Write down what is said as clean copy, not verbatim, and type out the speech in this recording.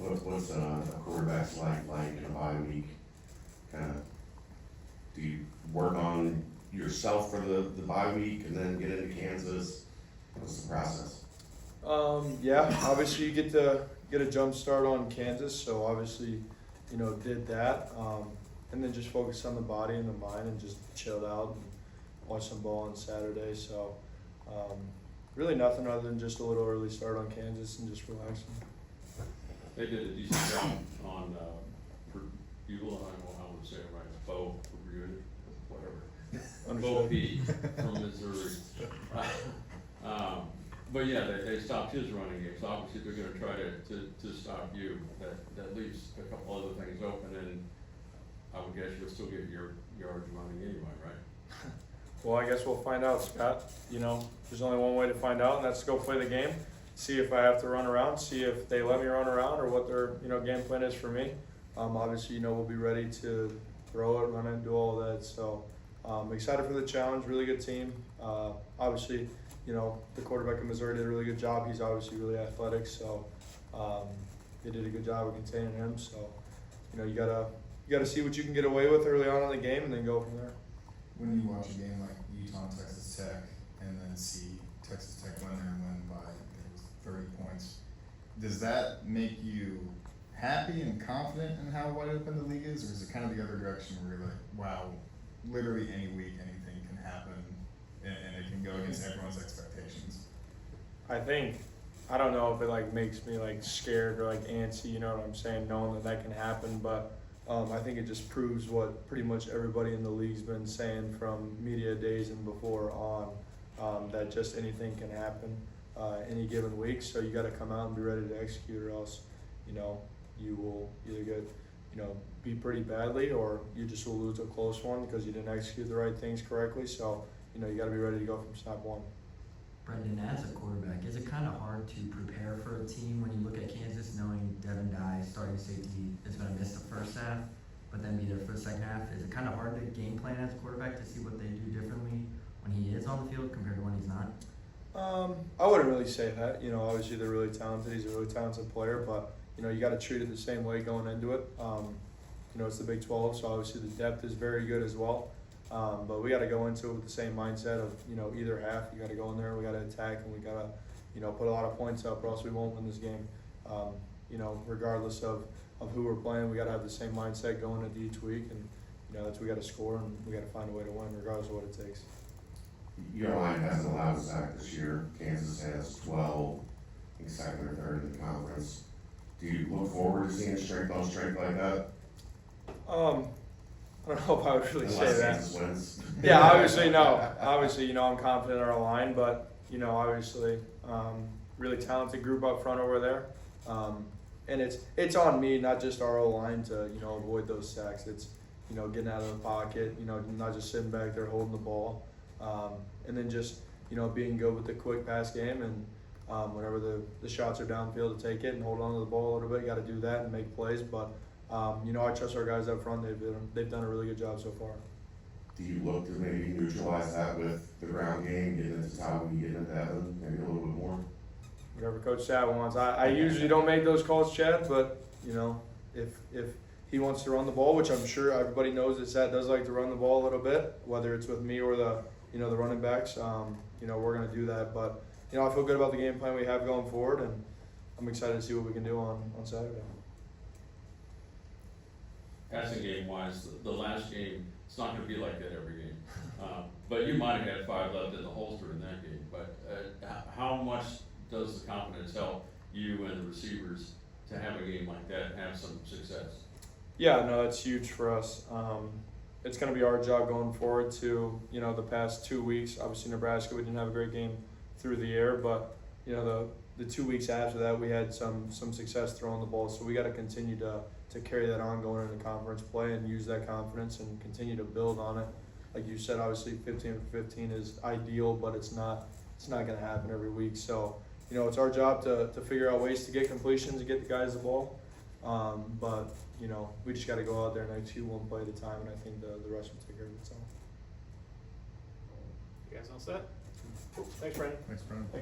What's a quarterback's life like in a bye week? Kind of, do you work on yourself for the bye week and then get into Kansas? What's the process? Yeah, obviously you get to get a jump start on Kansas, so obviously, did that. And then just focus on the body and the mind and just chilled out and watched some ball on Saturday. So really nothing other than just a little early start on Kansas and just relaxing. They did a decent job on Buell, I don't know how to say it right, Bo, whatever. Bo P from Missouri. But yeah, they stopped his running game, so obviously they're gonna try to stop you. That leaves a couple other things open, and I would guess you'll still get your yards running anyway, right? Well, I guess we'll find out, Scott. There's only one way to find out, and that's to go play the game, see if I have to run around, see if they let me run around or what their, game plan is for me. Obviously, we'll be ready to throw it, run it, do all of that. So, excited for the challenge, really good team. Obviously, the quarterback in Missouri did a really good job. He's obviously really athletic, so they did a good job of containing him. So, you gotta see what you can get away with early on in the game and then go from there. When you watch a game like Utah and Texas Tech and then see Texas Tech win there and win by, I think it was 30 points, does that make you happy and confident in how wide open the league is, or is it kind of the other direction where you're like, wow, literally any week anything can happen and it can go against everyone's expectations? I don't know if it makes me scared or antsy, you know what I'm saying, knowing that can happen, but I think it just proves what pretty much everybody in the league's been saying from media days and before on, that just anything can happen any given week. So you got to come out and be ready to execute, or else, you will either get, beat pretty badly, or you just will lose a close one because you didn't execute the right things correctly. So, you got to be ready to go from snap one. Brendan, as a quarterback, is it kind of hard to prepare for a team when you look at Kansas, knowing Devin Dye, starting safety, is going to miss the first half, but then be there for the second half? Is it kind of hard to game plan as a quarterback to see what they do differently when he is on the field compared to when he's not? I wouldn't really say that. Obviously they're really talented. He's a really talented player, but you got to treat it the same way going into it. It's the Big 12, so obviously the depth is very good as well. But we got to go into it with the same mindset of, either half. You got to go in there, we got to attack, and we got to, put a lot of points up, or else we won't win this game. Regardless of who we're playing, we got to have the same mindset going into each week, and that's we got to score and we got to find a way to win, regardless of what it takes. Your line hasn't allowed a sack this year. Kansas has 12, I think second or third in the conference. Do you look forward to seeing strength on strength like that? I don't know if I would really say Unless that. Kansas wins. Yeah, obviously no. Obviously, I'm confident in our line, but obviously, really talented group up front over there, and it's on me, not just our O-line, to avoid those sacks. It's getting out of the pocket, not just sitting back there holding the ball, and then just being good with the quick pass game, and whenever the shots are downfield, to take it and hold on to the ball a little bit. You got to do that and make plays, but. I trust our guys up front. They've done a really good job so far. Do you look to maybe neutralize that with the ground game, getting into Tawi, getting into Evan, maybe a little bit more? Whatever Coach Chad wants. I usually don't make those calls, Chad, but if he wants to run the ball, which I'm sure everybody knows that Chad does like to run the ball a little bit, whether it's with me or the running backs, we're gonna do that. But I feel good about the game plan we have going forward, and I'm excited to see what we can do on Saturday. Passing game wise, the last game, it's not going to be like that every game. But you might have had 5 left in the holster in that game. But how much does the confidence help you and the receivers to have a game like that and have some success? Yeah, no, that's huge for us. It's going to be our job going forward to, the past 2 weeks. Obviously, Nebraska, we didn't have a great game through the air, but, the 2 weeks after that, we had some success throwing the ball. So we got to continue to carry that on going into conference play and use that confidence and continue to build on it. Like you said, obviously 15 for 15 is ideal, but it's not going to happen every week. So, it's our job to figure out ways to get completions and get the guys the ball. But, we just got to go out there and execute one play at a time, and I think the rest will take care of itself. You guys all set? Cool. Thanks, Brandon. Thanks, Brendan. Thanks.